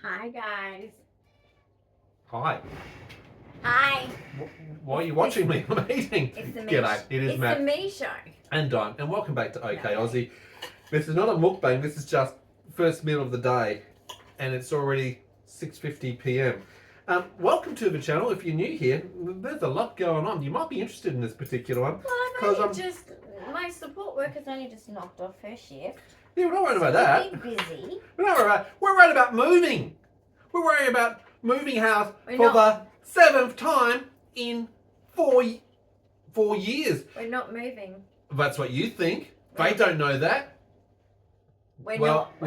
Hi guys. Hi. Hi. Why are you watching me? I'm eating. It's the me. G'day. It is Matt. It's the me show. And Dyan. And welcome back to Ok Aussie. This is not a mukbang. This is just first meal of the day, and it's already 6:50 p.m. Welcome to the channel. If you're new here, there's a lot going on. You might be interested in this particular one. Well, I've only just my support worker's only just knocked off her shift. Yeah, we're not worried about that. We're busy. We're worried about moving. We're worried about moving house for the 7th time in 4 years. We're not moving. That's what you think. They don't know that. We're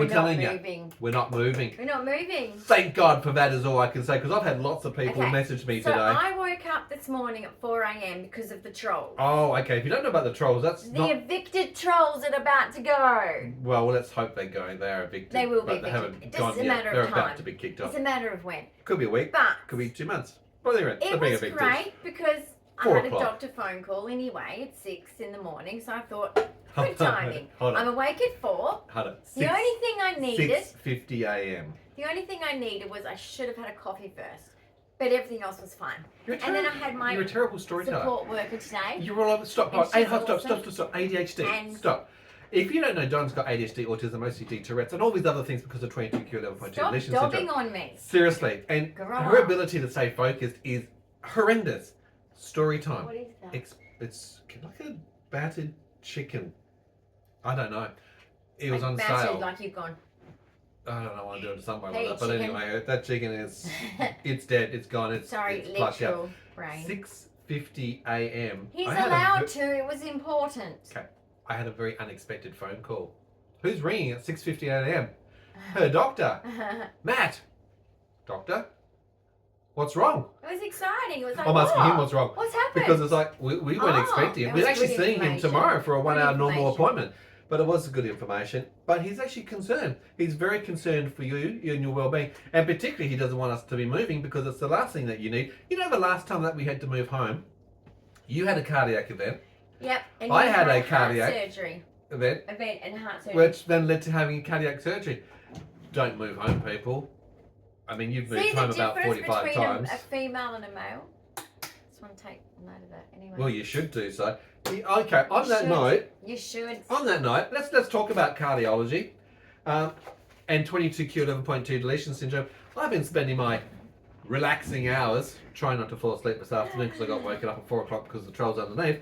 telling not you, moving. we're not moving. We're not moving. Thank God for that is all I can say, because I've had lots of people message me today. So I woke up this morning at 4 a.m. because of the trolls. Oh, okay. If you don't know about the trolls, that's the evicted trolls that are about to go. Well, let's hope they go. They are evicted. They will be evicted. They haven't it's gone a yet. matter They're of time. about to be kicked off. It's a matter of when. Could be a week. But could be 2 months. Well, they're it being was evicted. great because I 4 had a o'clock. doctor phone call anyway at 6 in the morning, so I thought, good timing. I'm awake at 4. Hold on. The only thing I needed... 6:50 a.m. The only thing I needed was I should have had a coffee first. But everything else was fine. And then I had my You're a terrible storyteller. support worker today. You're all over. Stop. And she's awesome. Stop. ADHD. And stop. If you don't know, Don's got ADHD, autism, OCD, Tourette's, and all these other things because of 22q11.2 Deletion Stop dogging Syndrome. on me. Seriously. And Grow her up. ability to stay focused is horrendous. Story time. What is that? It's like a battered chicken. I don't know. It was Like on battered, sale. like you've gone. I don't know. I do it some way Hey, like that. But chicken. anyway, that chicken is, it's dead. It's gone. It's Sorry, it's plucked out. literal brain. 6:50 a.m. He's I had allowed to. It was important. Okay. I had a very unexpected phone call. Who's ringing at 6:50 a.m.? Her doctor. Matt. Doctor? What's wrong? It was exciting. It was like, I'm asking him what's wrong. What's happened? Because it's like, we weren't expecting it. it We're was actually good seeing him information. tomorrow for a Good 1-hour normal information. appointment. But it was good information. But he's actually concerned. He's very concerned for you and your well-being. And particularly, he doesn't want us to be moving because it's the last thing that you need. You know, the last time that we had to move home, you had a cardiac event. Yep. And I you had a heart cardiac surgery. Event. And heart surgery. Which then led to having cardiac surgery. Don't move home, people. I mean, you've moved home about 45 times. A female and a male. Just want to take note of that anyway. Well, you should do so. Okay, on that note, you should. On that note, let's talk about cardiology and 22q11.2 Deletion Syndrome. I've been spending my relaxing hours, trying not to fall asleep this afternoon because I got woken up at 4 o'clock because the troll's underneath,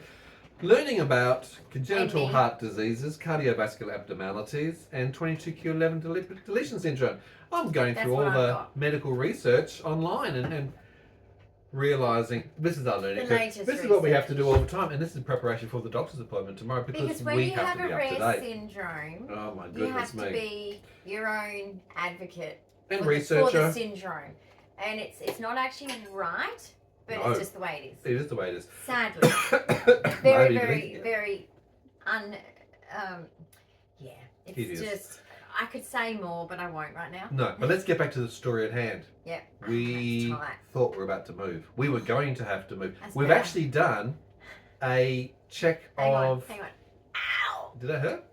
learning about congenital heart diseases, cardiovascular abnormalities, and 22q11 Deletion Syndrome. I'm going through all the medical research online and realising this is our learning curve. This is what we have to do all the time, and this is preparation for the doctor's appointment tomorrow because when we you have to be up to date. syndrome, Oh my you goodness have to be your own advocate and for researcher. The syndrome, and it's not actually right, but No. it's just the way it is. It is the way it is. Sadly, very yeah. It's It is. just I could say more, but I won't right now. No, but let's get back to the story at hand. Yeah. We thought we were about to move. We were going to have to move. That's We've better. actually done a check Hang of. on. Ow! Did that hurt?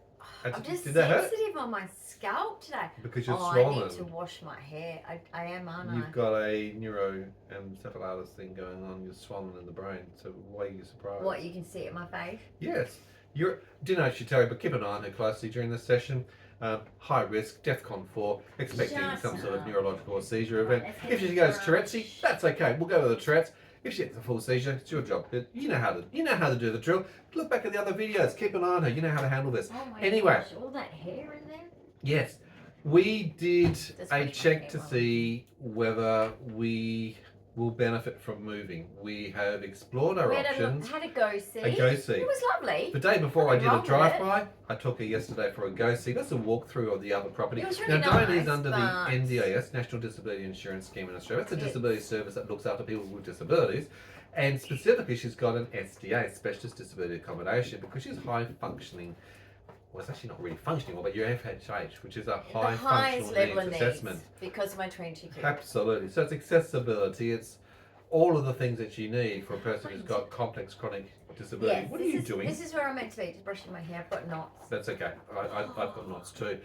I'm just Did that hurt? sensitive on my scalp today. Because you're I swollen. need to wash my hair. I am, aren't You've got a neuroencephalitis thing going on. You're swollen in the brain. So why are you surprised? What, you can see it in my face? Yes. Didn't actually tell you, but keep an eye on her closely during this session. High risk, DEFCON 4, expecting some sort of neurological or seizure event. If she goes Tourette's, that's okay. We'll go with the Tourette's. If she gets a full seizure, it's your job. You know how to do the drill. Look back at the other videos. Keep an eye on her. You know how to handle this. Oh my Anyway. gosh, all that hair in there? Yes. We did a That's check to see whether we will benefit from moving. We have explored our options. Had a go-see. A go-see. It was lovely. The day before I Nothing did a wrong with drive-by, I took her yesterday for a go-see. That's a walkthrough of the other property. It was really now, Dyan nice, is under the but- NDIS, National Disability Insurance Scheme in Australia. It's a disability service that looks after people with disabilities. And specifically, she's got an SDA, Specialist Disability Accommodation, because she's high-functioning. Well, it's actually not really functioning well, but your FHH, which is a high functional needs assessment. Because of my 22q. Absolutely. So it's accessibility, it's all of the things that you need for a person who's got complex chronic disability. Yes, What are you doing? This is where I'm meant to be, just brushing my hair. I've got knots. That's okay. I've got knots too.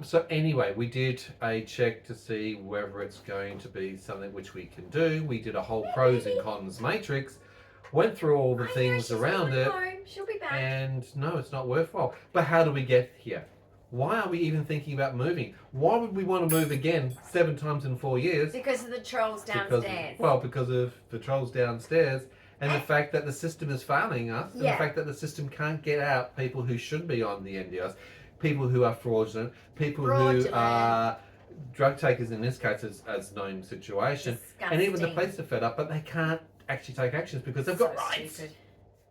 So anyway, we did a check to see whether it's going to be something which we can do. We did a whole pros and cons matrix, went through all the things around it, home. She'll be back. and no, it's not worthwhile. But how do we get here? Why are we even thinking about moving? Why would we want to move again 7 times in 4 years? Because of the trolls downstairs. Because of the trolls downstairs and the fact that the system is failing us, and the fact that the system can't get out people who should be on the NDIS, people who are fraudulent, people who are drug takers in this case as known situation, and even the police are fed up, but they can't actually take actions because they've got rights. Stupid.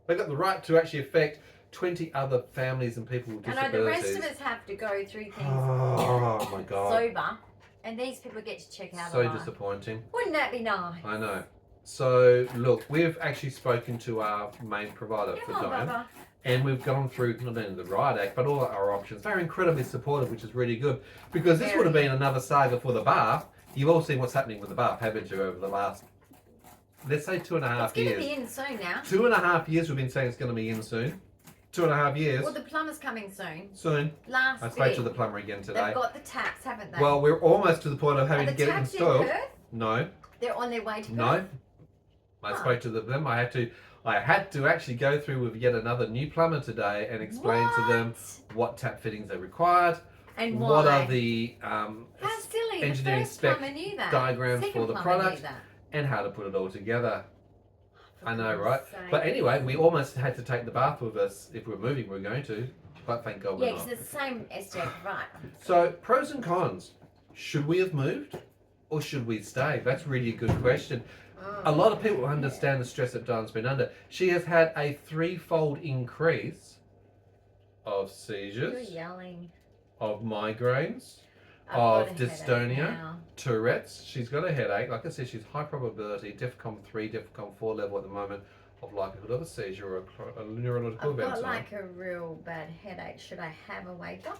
They've got the right to actually affect 20 other families and people with disabilities. I know the rest of us have to go through things Oh my God. sober, and these people get to check out. So disappointing. Wouldn't that be nice? I know. So look, we've actually spoken to our main provider for Dyan, and we've gone through not only the Riot Act but all our options. They're incredibly supportive, which is really good, because this would have been another saga for the bath. You've all seen what's happening with the bath, haven't you, over the last, let's say, 2.5 years. It's going to be in soon now. 2.5 years we've been saying it's going to be in soon. 2.5 years. Well, the plumber's coming soon. Soon. Last I spoke to the plumber again today. They've got the taps, haven't they? Well, we're almost to the point of having to get it installed. In Perth? No. They're on their way to Perth? No. I spoke to them. I had to actually go through with yet another new plumber today and explain to them what tap fittings they required, and what are the How silly. engineering the first spec plumber knew that. diagrams Second for the plumber product, knew that. and how to put it all together. I know, right? Sake. But anyway, we almost had to take the bath with us if we're moving. We're going to, but thank God we're Yeah, not. because it's the same SJ, right? So, pros and cons. Should we have moved or should we stay? That's really a good question. A lot of people understand the stress that Dyan's been under. She has had a 3-fold increase of seizures, You're yelling. of migraines, I've of got a headache dystonia, now. Tourette's. She's got a headache. Like I said, she's high probability, DEFCON 3, DEFCON 4 level at the moment, of likelihood of a seizure or a neurological I've event. got like a real bad headache. Should I have a waker?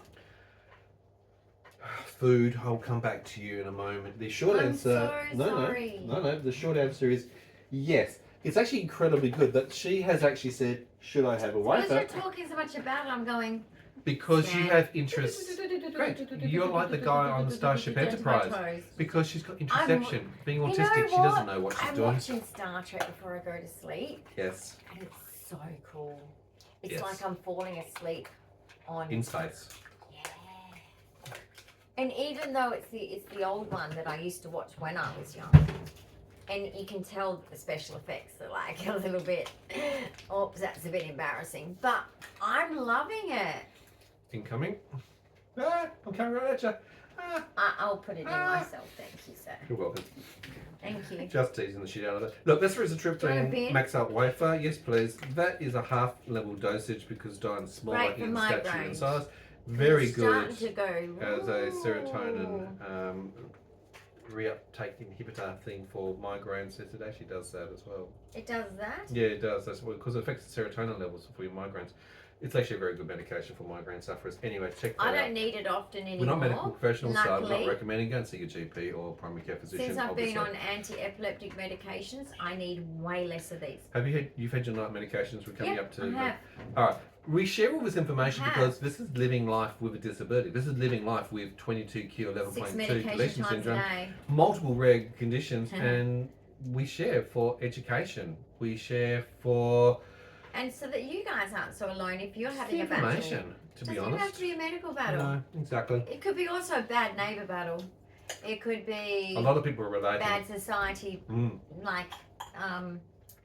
Food, I'll come back to you in a moment. The short I'm answer, so sorry. no. The short answer is yes. It's actually incredibly good that she has actually said, "Should I have a Because wafer?" you're talking so much about it, I'm going. Because you have interests. Great. You're like the guy on the Starship Enterprise. Because she's got interception. Being autistic, she doesn't know what she's I'm doing. watching Star Trek before I go to sleep, Yes. and it's so cool. It's Yes. like I'm falling asleep on. In space. Yeah. And even though it's the old one that I used to watch when I was young, and you can tell the special effects are like a little bit. Oh, that's a bit embarrassing, but I'm loving it. Incoming. I'm coming right at you. I'll put it in myself. Thank you, sir. You're welcome. Thank you. Just teasing the shit out of it. Look, this is a tryptophan max out wafer. Yes, please. That is a half level dosage because Dyan's small Great for in stature and migraines. size. Very It's good starting to go. as a serotonin reuptake inhibitor thing for migraines. Yes, it actually does that as well. It does that? Yeah, it does. That's because it affects the serotonin levels for your migraines. It's actually a very good medication for migraine sufferers. Anyway, check that out. I don't need it often anymore. We're not medical professionals, so I'm not luckily. recommending go and see your GP or primary care physician. Since I've obviously. been on anti-epileptic medications, I need way less of these. Have you had you've had your night medications? We're coming up to. I have. All right. We share all this information I have. because this is living life with a disability. This is living life with 22q 6 11.2 medication deletion times a syndrome, day. multiple rare conditions, and we share for education. We share for And so that you guys aren't so alone if you're having a battle. information. To be Doesn't honest, have to be a medical battle. no, exactly. It could be also a bad neighbour battle. It could be A lot of people are relating. bad society, Mm. like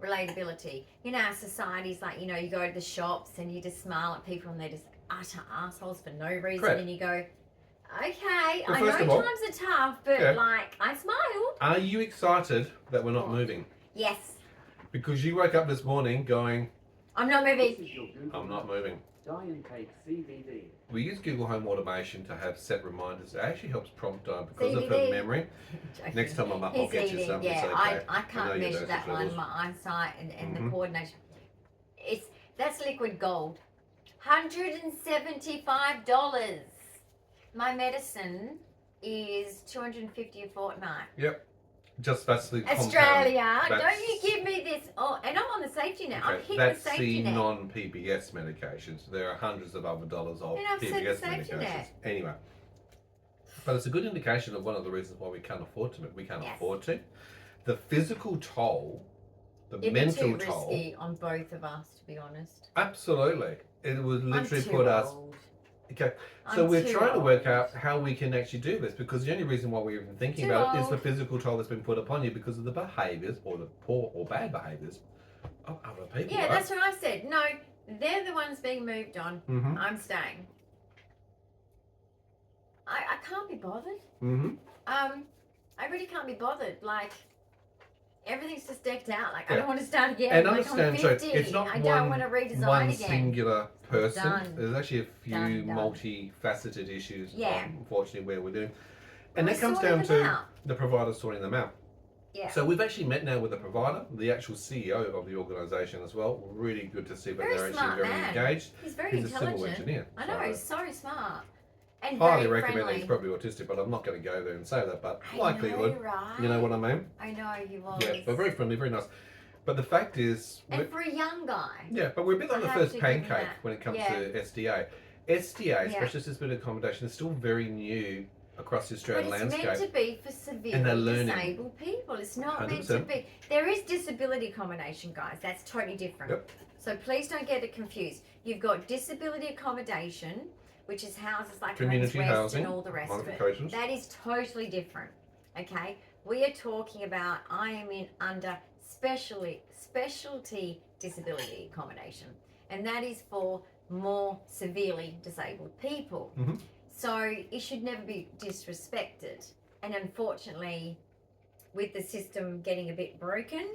relatability. You know, our society's like, you know, you go to the shops and you just smile at people and they're just utter assholes for no reason. Correct. And you go, okay, Well, I first know of all- times are tough, but Yeah. like, I smiled. Are you excited that we're not moving? Yes. Because you woke up this morning going, I'm not moving. This is your Google I'm not moving. Dyan takes CBD. We use Google Home Automation to have set reminders. It actually helps prompt Dyan because of her CBD. memory. Next time I'm up, I'll He's get you eating, some. yeah. It's okay. I know can't your measure dosage that one. levels. My eyesight and Mhm. the coordination. That's liquid gold. $175. My medicine is $250 a fortnight. Yep. Just basically compound. Australia, That's- don't you give me this. Oh, and I'm on the safety net. I'm Okay, hitting that's the safety the net. non-PBS medications. There are hundreds of other dollars of And I've said PBS safety medications. net. Anyway, but it's a good indication of one of the reasons why we can't afford to. We can't Yes. afford to. The physical toll, the It'd mental be too toll. risky on both of us, to be honest. Absolutely, it would literally I'm too put us. old. Okay, so I'm we're too trying to work old. out how we can actually do this, because the only reason why we're even thinking Too about it is the old. physical toll that's been put upon you because of the behaviours or the poor or bad behaviours of other people. Yeah, right? that's what I said. No, they're the ones being moved on. Mm-hmm. I'm staying. I can't be bothered. Mm-hmm. I really can't be bothered. Like, everything's just decked out. Like, I Yeah. don't want to start again. And like, understand, I'm so 50. it's not I one, don't want to redesign one again. singular person. Done. There's actually a few Done. multifaceted issues, Yeah. unfortunately, where we're doing. But And we're that comes sorting down them to out. the provider sorting them out. Yeah. So we've actually met now with the provider, the actual CEO of the organisation as well. Really good to see that Very they're smart actually very man. engaged. He's very He's a civil intelligent. engineer. I know, so he's so smart. And highly very recommend that friendly. he's probably autistic, but I'm not going to go there and say that. But I likelihood, know, right? you know what I mean? I know he was. Yeah, but very friendly, very nice. But the fact is, And for a young guy. yeah, but we're a bit like I the have first to give him pancake that. when it comes Yeah. to SDA. SDA, Yeah. Specialist Disability Accommodation, is still very new across the But Australian it's landscape. meant to be for And they're severely learning. disabled people. It's not meant to 100%. be. There is disability accommodation, guys. That's totally different. Yep. So please don't get it confused. You've got disability accommodation, which is houses like Community West housing, and all the rest of it. modifications. That is totally different. Okay? We are talking about I am in under specialty disability accommodation. And that is for more severely disabled people. Mhm. So it should never be disrespected. And unfortunately, with the system getting a bit broken,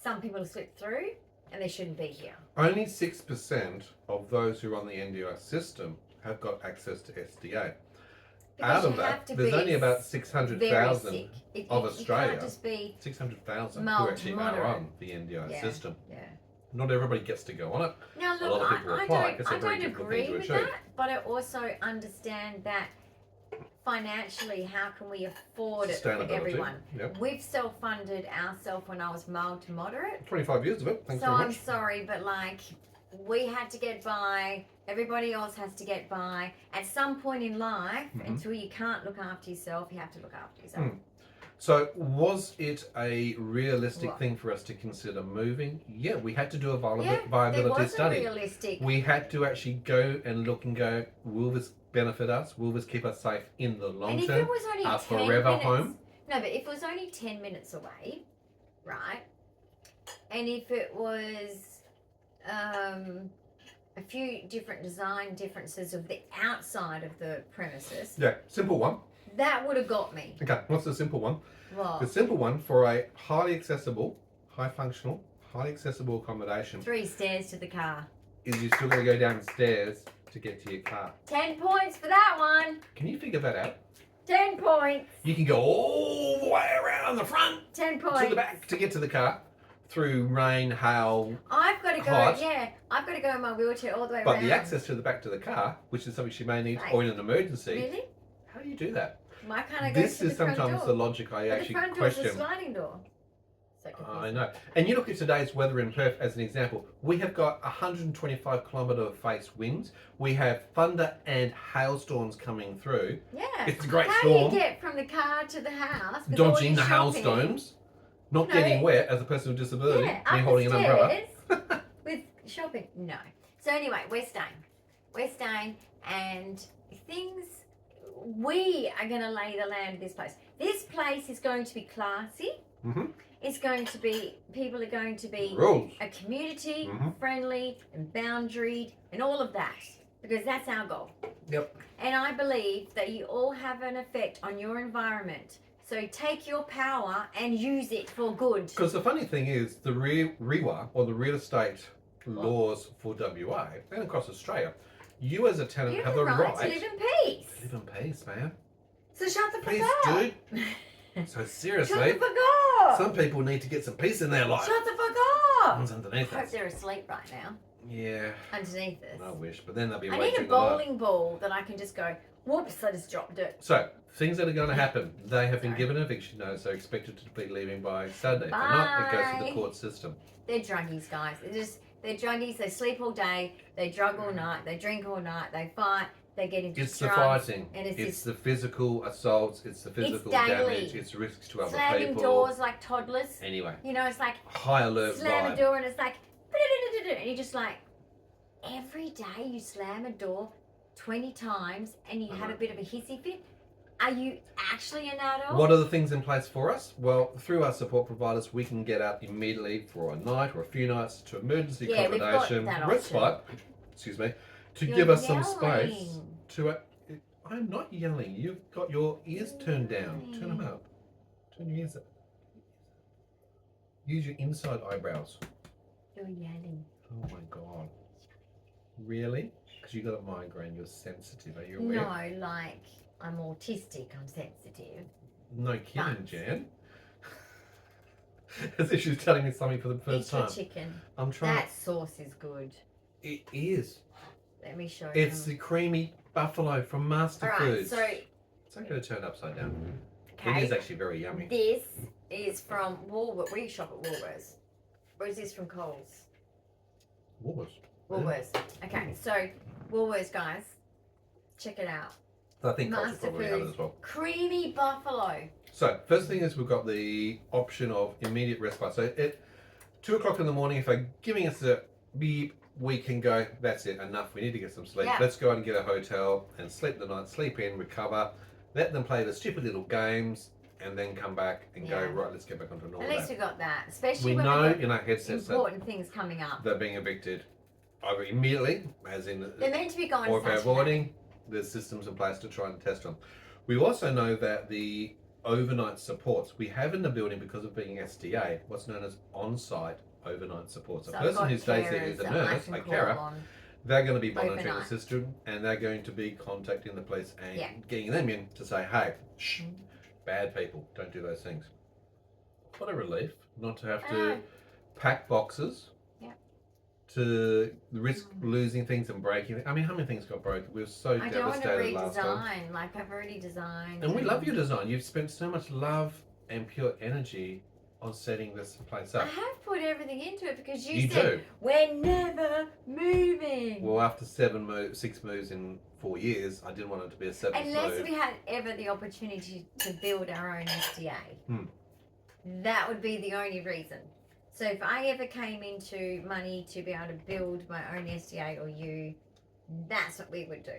some people slip through and they shouldn't be here. Only 6% of those who are on the NDI system have got access to SDA. Because Out of you have that, to there's be only about very 600,000 sick. of You Australia. can't just be 600,000 who Mild to actually are moderate. on the NDI Yeah. system. yeah. Not everybody gets to go on it. Now A look, lot of people I apply. It's a don't, very I don't difficult agree thing to with achieve. that, but I also understand that financially, how can we afford it for Sustainability. everyone? Yep. We've self-funded ourselves when I was mild to moderate. 25 years of it. Thanks So very I'm much. sorry, but like, we had to get by. Everybody else has to get by. At some point in life, Mhm. until you can't look after yourself, you have to look after yourself. So, was it a realistic What? thing for us to consider moving? Yeah, we had to do a Yeah, there viability was a study. realistic. We had to actually go and look and go, will this benefit us? Will this keep us safe in the long And if term? it was only Our 10 forever minutes, home? No, but if it was only 10 minutes away, right? And if it was a few different design differences of the outside of the premises, Yeah, simple one. that would have got me. Okay, what's the simple one? Well, The simple one for a highly accessible, high functional, highly accessible accommodation 3 stairs to the car. is you still got to go downstairs to get to your car. 10 points for that one. Can you figure that out? 10 points. You can go all the way around the front 10 to points. the back to get to the car through rain, hail, I've got to go, hot. yeah, I've got to go in my wheelchair all the way but around. the access to the back to the car, which is something she may need, Right. or in an emergency. Really? How do you do that? Why can't I go This to the is front sometimes door? the logic I But the actually front door's a question. sliding door. So I confusing. know. And you look at today's weather in Perth as an example. We have got 125 kilometre face winds. We have thunder and hailstorms coming through. Yeah. It's a great How storm. do you get from the car to the house? with all Dodging your the shopping? hailstones, not No. getting wet as a person with disability, Yeah, me up holding the an umbrella. stairs with shopping. No. So anyway, we're staying. We're staying, and things. We are going to lay the land of this place. This place is going to be classy. Mhm. It's going to be. People are going to be Rules. a community, Mhm. friendly and boundaried, and all of that, because that's our goal. Yep. And I believe that you all have an effect on your environment. So take your power and use it for good. Because the funny thing is, the REWA, or the real estate laws for WA and across Australia, you as a tenant You have have a the right to right live in peace. to live in peace, man. So shut the fuck Peace, up. dude. So Shut seriously, the fuck up. some people need to get some peace in their life. Shut the fuck up. One's underneath I hope us. they're asleep right now. Yeah, Underneath us. I wish, but then they'll be I need a waging the night. bowling ball that I can just go Whoops, I just dropped it. So, things that are going to happen. They have been Sorry. given eviction notice. They're expected to be leaving by Saturday. If not, it goes to Bye. the court system. They're druggies, guys. They're druggies. They sleep all day. They drug all night. They drink all night. They fight. They get into It's the drugs. fighting. And It's the physical assaults. It's the physical daily. damage. It's risks to other slamming people. doors like toddlers. Anyway, You know, it's like high alert slam a vibe. door and it's like, and you're just like, every day you slam a door 20 times and you have a bit of a hissy fit. Are you actually an adult? What are the things in place for us? Well, through our support providers, we can get out immediately for a night or a few nights to emergency Yeah, we've got accommodation, that respite, excuse me, to You're give us some space yelling. to. I'm not yelling. You've got your ears turned down. Turn them up. Turn your ears up. Use your inside eyebrows. You're yelling. Oh my god. Really? Because you got a migraine. You're sensitive. Are you aware? No, like I'm autistic. I'm sensitive. No kidding, But- Jan. As if she's telling me something for the first Eat your time. chicken. I'm trying. That sauce is good. It is. Let me show you. It's the creamy buffalo from Master Alright, Foods. so It's okay to turn upside down. It okay, is actually very yummy. this is from Woolworths. We shop at Woolworths. Or is this from Coles? Woolworths. Woolworths. Okay, so Woolworths, guys, check it out. I think Coles will Master probably have it Foods. as well. Creamy buffalo. So, first thing is we've got the option of immediate respite. So, at 2 o'clock in the morning, if they're giving us a beep, we can go, that's it, enough. We need to get some sleep. Yeah. Let's go out and get a hotel and sleep the night, sleep in, recover. Let them play the stupid little games and then come back and go, Yeah. right, let's get back onto normal. At least day. we got that. Especially We when know we've in our headsets got that important things coming up. they're being evicted either immediately, as in, They're meant to be going or if they're Saturday. avoiding, there's systems in place to try and test them. We also know that the overnight supports we have in the building, because of being SDA, what's known as on-site overnight supports. So A I've person got who stays there carers is a that I nurse, can a call carer. on. They're going to be monitoring the Overnight. system, and they're going to be contacting the police and Yeah. getting them in to say, hey, shh, Mm. bad people, don't do those things. What a relief not to have Ah. to pack boxes, Yeah. to risk losing things and breaking. I mean, how many things got broken? We were so I don't want to devastated last time. redesign. Like I've already designed. And we love your design. You've spent so much love and pure energy on setting this place I up. have put everything into it because you You said do. we're never moving. Well, after 6 moves in 4 years, I didn't want it to be a 7th Unless move. we had ever the opportunity to build our own SDA. Hmm. That would be the only reason. So if I ever came into money to be able to build my own SDA or you, that's what we would do.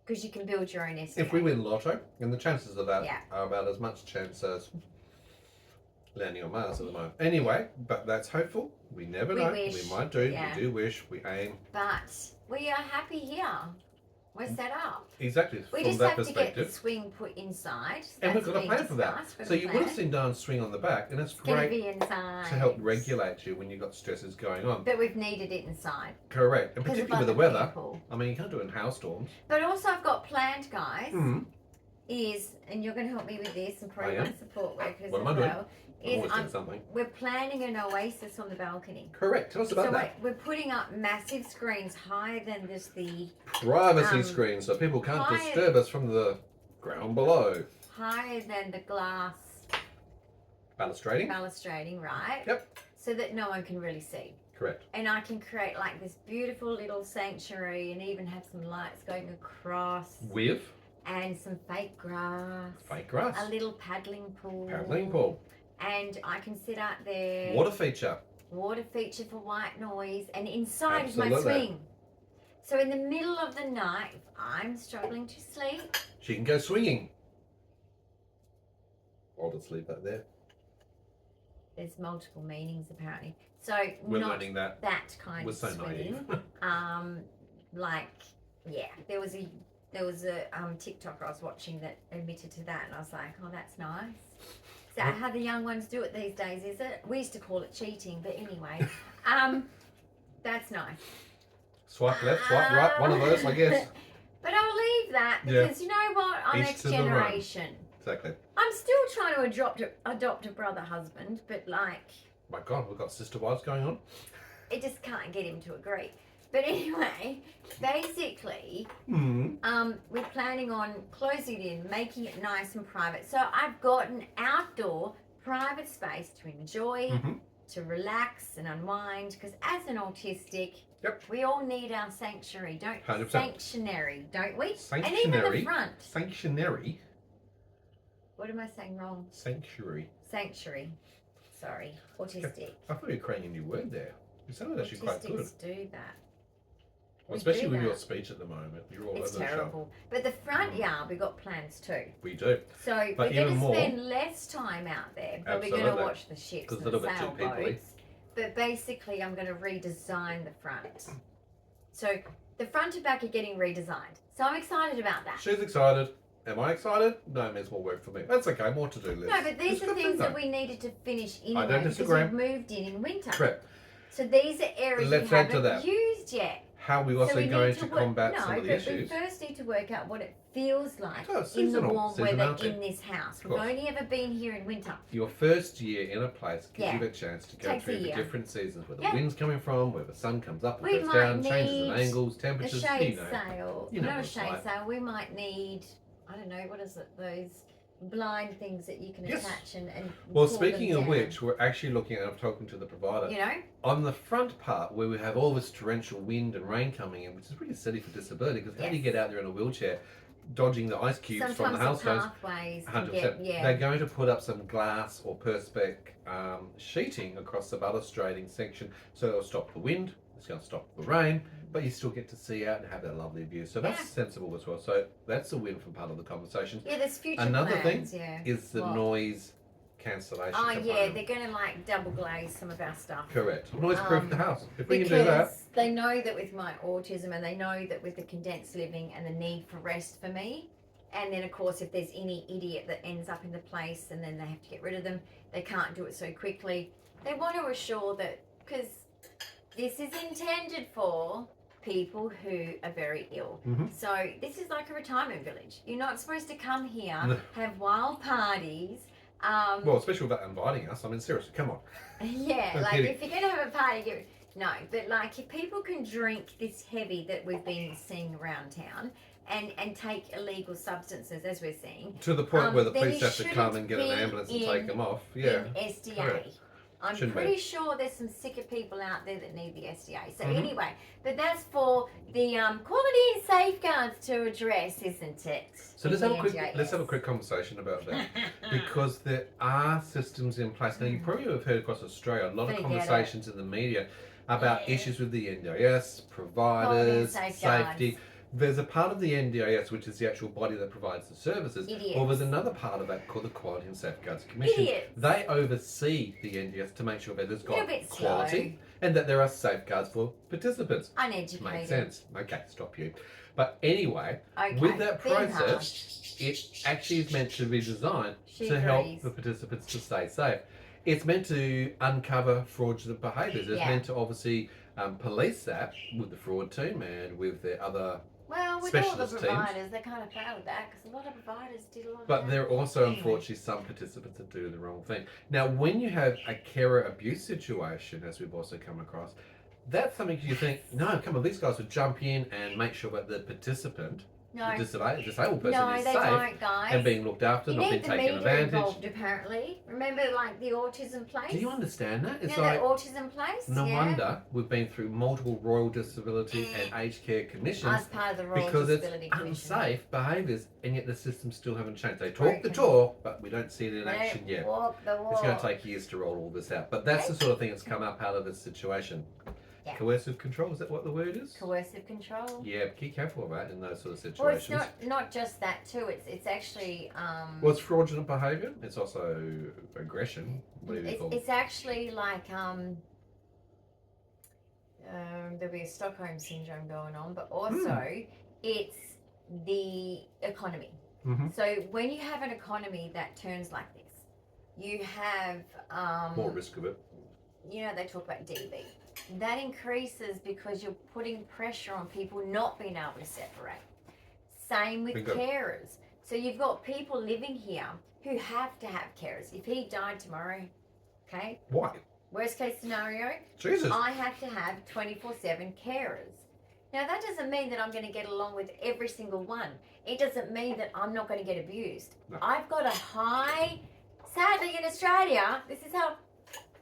Because you can build your own SDA. If we win lotto, and the chances of that Yeah. are about as much chance as landing on Mars at the moment. Anyway, but that's hopeful. We never We know. wish, We might do. yeah. We do wish. We aim. But we are happy here. We're set up. Exactly. We from just that have to get the perspective. swing put inside. And we've That's got a being plan for that. discussed. We've So got a you would have plan. seen Darn swing on the back, and it's It's going to great be inside. to help regulate you when you've got stresses going on. But we've needed it inside. Correct. And Because of particularly with the other weather. people. I mean, you can't do it in hailstorms. But also I've got planned, guys, Mm. is, and you're going to help me with this and probably I am. my support workers What as am I doing? well, I'm is always doing something. we're planning an oasis on the balcony. Correct. Tell us about So that. we're putting up massive screens higher than just the Privacy screen, so people can't higher- disturb us from the ground below. glass Balustrading? balustrading, right? Yep. So that no one can really see. Correct. And I can create like this beautiful little sanctuary and even have some lights going across With and some fake grass. fake grass. A little paddling pool. Paddling pool. And I can sit out there. Water feature. Water feature for white noise. And inside is my Absolutely. swing. So in the middle of the night, if I'm struggling to sleep, She can go swinging. I'll just leave that there. there's multiple meanings apparently. So We're not learning that. that kind We're of so swinging. naive. Like, yeah, there was a TikTok I was watching that admitted to that, and I was like, oh, that's nice. Is that how the young ones do it these days? Is it? We used to call it cheating, but anyway, that's nice. Swipe left, swipe right, one of those, I guess. But I'll leave that Yeah. because you know what? Our Each next to their own. generation. Exactly. I'm still trying to adopt a brother husband, but like, My God, we've got sister wives going on. it just can't get him to agree. But anyway, basically, we're planning on closing it in, making it nice and private. So I've got an outdoor private space to enjoy, to relax and unwind. Because as an autistic, we all need our sanctuary, don't 100%. sanctuary, don't we? Sanctuary. And even the front. Sanctuary. What am I saying wrong? Sanctuary. Sanctuary. Sorry, autistic. I thought you were creating a new word there. It sounded actually quite good. Autistics do that. Well, We especially do with your that. speech at the moment. You're all It's over terrible. But the front yard, we got plans too. the show. We do. So But we're going even to more- spend less time out there, but we're going Absolutely. to watch the ships 'Cause and it's a little bit too people-y. sailboats. But basically, I'm going to redesign the front. So the front and back are getting redesigned. So I'm excited about that. She's excited. Am I excited? No, there's more work for me. That's okay. More to do list. No, but these It's are good things though. that we needed to finish anyway. I don't because disagree. we've moved in winter. Correct. So these are areas Let's we add to haven't that. used yet. How are we So also we going need to work- combat no, some of the but issues? we first need to work out what it feels like Oh, in the seasonal. warm weather Seasonality. in this house. We've course. only ever been here in winter. Your first year in a place gives Yeah. you a chance to go Takes a through the year. different seasons, where the Yeah. wind's coming from, where the sun comes up and We goes might down, changes in need angles, A temperatures. shade You know. sail. You know Not what a it's shade like. sail. We might need, I don't know, what is it, those blind things that you can Yes. attach and Well, pull them speaking of down. which, we're actually looking at, I'm talking to the provider, You know? on the front part where we have all this torrential wind and rain coming in, which is really silly for disability, because how do you Yes. get out there in a wheelchair, dodging the ice cubes from Sometimes the the hailstones? pathways can 100%. get, yeah. They're going to put up some glass or perspex sheeting across the balustrating section, so it'll stop the wind, it's going to stop the rain, but you still get to see out and have that lovely view. So that's Yeah. sensible as well. So that's a win from part of the conversation. Yeah, there's future Another plans, thing yeah. is the What? noise cancellation Oh, component. yeah, they're going to like double glaze some of our stuff. Correct. Noise proof the house. If we can Because do that. they know that with my autism and they know that with the condensed living and the need for rest for me, and then of course if there's any idiot that ends up in the place and then they have to get rid of them, they can't do it so quickly. They want to assure that, because this is intended for people who are very ill. Mhm. So this is like a retirement village. You're not supposed to come here, No. have wild parties. Well, especially without inviting us. I mean, seriously, come on. Yeah, No like kidding. if you're gonna have a party, no. But like if people can drink this heavy that we've been seeing around town, and take illegal substances as we're seeing, To the point where the then police you have to come and get an shouldn't ambulance and be take them off. Yeah. in SDA. correct. I'm Shouldn't be. pretty sure there's some sicker people out there that need the SDA. So Mhm. anyway, but that's for the quality and safeguards to address, isn't it? So let's in have a the quick NDIS. let's have a quick conversation about that, because there are systems in place now. You probably have heard across Australia a lot of Forget conversations in the media about Yeah. issues with the NDIS, providers, Quality and safeguards. safety. There's a part of the NDIS which is the actual body that provides the services, Idiots. or there's another part of that called the Quality and Safeguards Commission. Idiots. They oversee the NDIS to make sure that it's Little got bit quality and that there are safeguards for participants. Uneducated. Makes sense. Okay, stop you. But anyway, Okay. with that then process, it actually is meant to be designed She to help agrees. the participants to stay safe. It's meant to uncover fraudulent behaviours. It's Yeah. meant to obviously police that with the fraud team and with the other. Well, with all the specialist teams. providers, they kind of failed that because a lot of providers did a lot of But that. there are also, Anyway. unfortunately, some participants that do the wrong thing. Now, when you have a carer abuse situation, as we've also come across, that's something you think, no, come on, these guys would jump in and make sure that the participant, No, the disabled person, no, is they safe don't, guys. and being looked after, you not need being the taken media advantage. involved, apparently. Remember, like the autism place? Do you understand that? You It's know like, that autism place? no yeah. wonder we've been through multiple Royal Disability and Aged Care Commissions As part of the Royal because it's Disability Commission. unsafe behaviours, and yet the systems still haven't changed. They talk the Broken. talk, but we don't see it in They action yet. walk the walk. It's going to take years to roll all this out. But that's the sort of thing that's come up out of this situation. Yeah. Coercive control, is that what the word is? Coercive control. Yeah, be careful of that in those sort of Well, it's situations. not just that too. It's actually Well, it's fraudulent behaviour. It's also aggression. Whatever you call it. it's actually like there'll be a Stockholm syndrome going on, but also it's the economy. Mhm. So when you have an economy that turns like this, you have More risk of it. you know, they talk about DV. That increases because you're putting pressure on people not being able to separate. Same with Bingo. carers. So you've got people living here who have to have carers. If he died tomorrow, okay, Why? worst case scenario, Jesus. I have to have 24/7 carers. Now, that doesn't mean that I'm going to get along with every single one. It doesn't mean that I'm not going to get abused. No. I've got a high, sadly in Australia, this is how,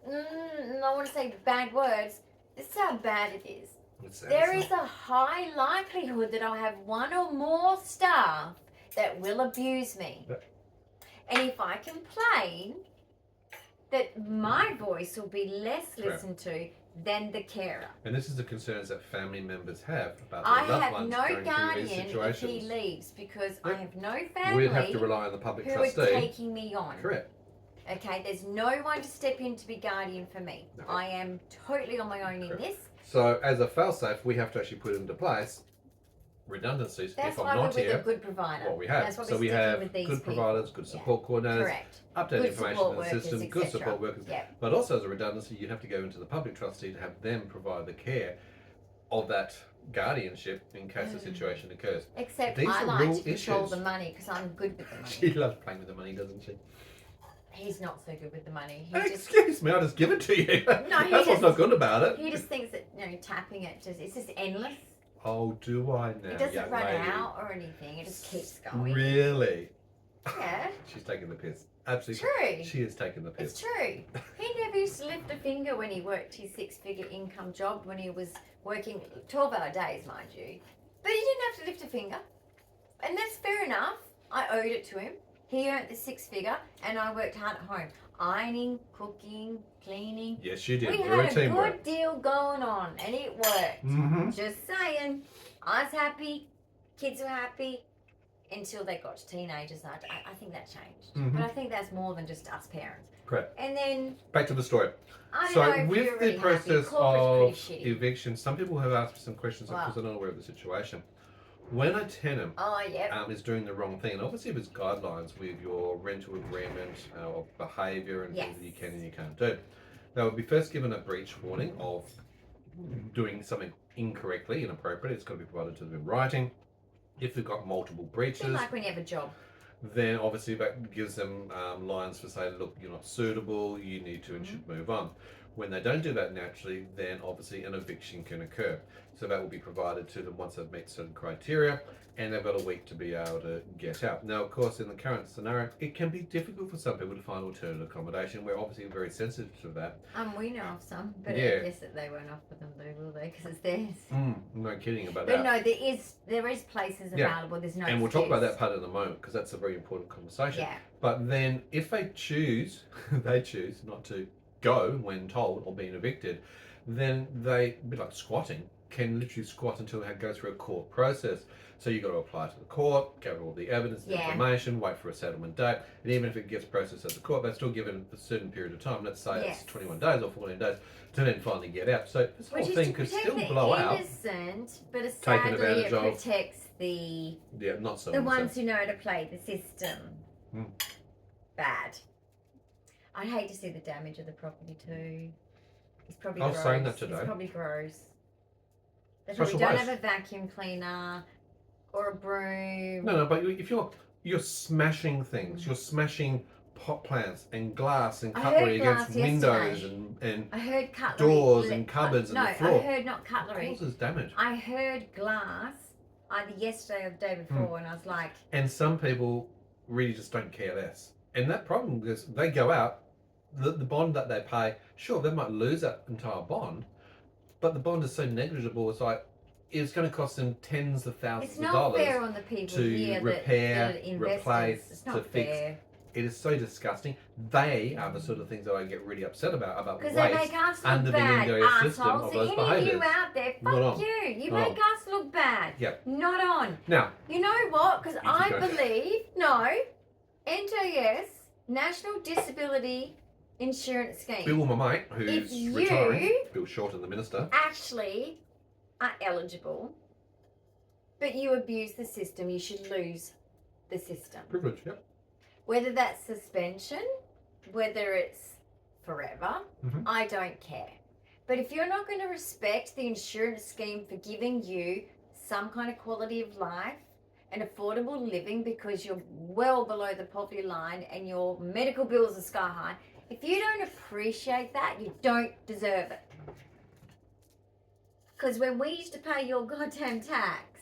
I want to say bad words, this is how bad it is. There is a high likelihood that I'll have one or more staff that will abuse me. Yep. And if I complain, that my voice will be less listened to than the carer. And this is the concerns that family members have about I their loved have ones no going through these guardian if situations. he leaves because I Yep. have no family We'd have to rely on the public who are trustee. taking me on. Correct. Okay, there's no one to step in to be guardian for me. No. I am totally on my own in Correct. this. So as a fail-safe, we have to actually put into place redundancies. That's if I'm why not we're with here, a good provider. what we have. That's why So we're we sticking have with these good people. providers, good Yeah. support coordinators, Correct. updated Good information support in the workers, system, good etc. support workers. Yeah. But also as a redundancy, you have to go into the public trustee to have them provide the care of that guardianship in case a situation occurs. Except These I are like real to control issues. the money because I'm good with the money. She loves playing with the money, doesn't she? He's not so good with the money. He just Excuse me, I'll just give it to you. No, he That's what's just- not good about it. he just thinks that tapping it it's just endless. Oh, do I now, It doesn't young run lady? out or anything. It just keeps going. Really? Yeah. She's taking the piss. Absolutely. True. She is taking the piss. It's true. He never used to lift a finger when he worked his six-figure income job when he was working 12-hour days, mind you. But he didn't have to lift a finger. And that's fair enough. I owed it to him. He earned the six-figure and I worked hard at home. Ironing, cooking, cleaning. Yes, you did. We We're a had a teamwork. good deal going on and it worked. Mm-hmm. Just saying. I was happy. Kids were happy. Until they got to teenagers. I think that changed. Mhm. But I think that's more than just us parents. Correct. And then Back to the story. I don't So know if with you're the really process happy. Corporate's of pretty shitty. eviction, some people have asked me some questions Wow. because they're not aware of the situation. When a tenant Oh, yep. is doing the wrong thing, and obviously there's guidelines with your rental agreement or behaviour and things that you can and you can't do, they will be first given a breach warning of doing something incorrectly, inappropriate. It's got to be provided to them in writing. If they've got multiple It's breaches, like when you have a job. then obviously that gives them lines for saying, look, you're not suitable, you need to and Mm-hmm. should move on. When they don't do that naturally, then obviously an eviction can occur. So that will be provided to them once they've met certain criteria and they've got a week to be able to get out. Now, of course, in the current scenario, it can be difficult for some people to find alternative accommodation. We're obviously very sensitive to that. We know of some, but Yeah. I guess that they won't offer them, though, will they? Because it's theirs. No kidding about But that. no, there is places Yeah. available. There's no And we'll talk about excuse. that part in a moment because that's a very important conversation. Yeah. But then if they choose not to go when told or being evicted, then they, a bit like squatting, can literally squat until they go through a court process. So you've got to apply to the court, gather all the evidence, the Yeah. information, wait for a settlement date, and even if it gets processed at the court, they're still given a certain period of time, let's say Yes. it's 21 days or 14 days, to then finally get out. So this whole Which is thing to could protect still the blow out. innocent, but Taken sadly advantage it of. protects the Yeah, not so the innocent. ones who know how to play the system. Mm. Bad. I'd hate to see the damage of the property too. It's probably I was gross. saying that today. It's probably gross. They Social probably don't waste. have a vacuum cleaner or a broom. No, but if you're smashing things, you're smashing pot plants and glass and I cutlery heard glass against windows yesterday. and I heard cutlery. doors and cupboards and no, the floor. I heard not cutlery. causes damage. I heard glass either yesterday or the day before, and I was like, And some people really just don't care less. And that problem is they go out, the bond that they pay, sure, they might lose that entire bond, but the bond is so negligible, it's going to cost them tens of thousands it's of not dollars fair on the people to here repair, that investors. replace, It's to not fix. fair. It is so disgusting. They are the sort of things that I get really upset about Because they waste make us look under the bad, India system assholes. of So those any of you behaviours. out there, Not fuck on. you. You Not make us look bad. Yep. Not on. Now, You know what? Because You I keep going. believe, NDIS, National Disability Insurance Scheme, Bill, my mate, who's If you- retiring, Bill Shorten, the minister, actually are eligible, but you abuse the system, you should lose the system. privilege, yep. Whether that's suspension, whether it's forever, Mhm. I don't care. But if you're not going to respect the insurance scheme for giving you some kind of quality of life and affordable living because you're well below the poverty line and your medical bills are sky high, if you don't appreciate that, you don't deserve it. Because when we used to pay your goddamn tax,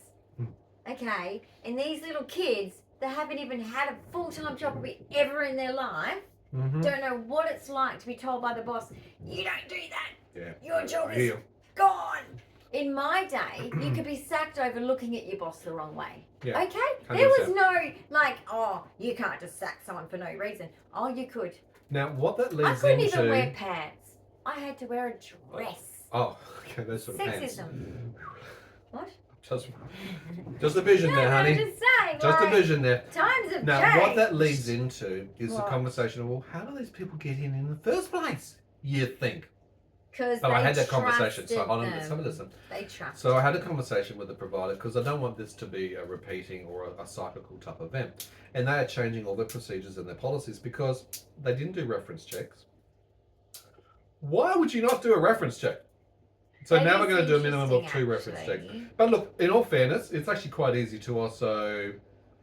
okay, and these little kids that haven't even had a full-time job probably ever in their life, don't know what it's like to be told by the boss, you don't do that. Yeah. Your job is gone. In my day, you could be sacked over looking at your boss the wrong way. Yeah. Okay? 100%. There was no, like, oh, you can't just sack someone for no reason. Oh, you could. Now, what that I leads couldn't into... even wear pants. I had to wear a dress. Oh, okay, those sort of pants. Sexism. What? Just a vision there, honey. I'm just saying. Just a vision there. Times have Now, changed. what that leads into is the What? conversation of, well, how do these people get in the first place? You think. Because But I had that conversation, so hold on, them. some listen. They trust. So I had a conversation with the provider because I don't want this to be a repeating or a cyclical type event. And they are changing all their procedures and their policies because they didn't do reference checks. Why would you not do a reference check? So That now is we're going to do a minimum of 2 interesting, reference checks. actually. But look, in all fairness, it's actually quite easy to also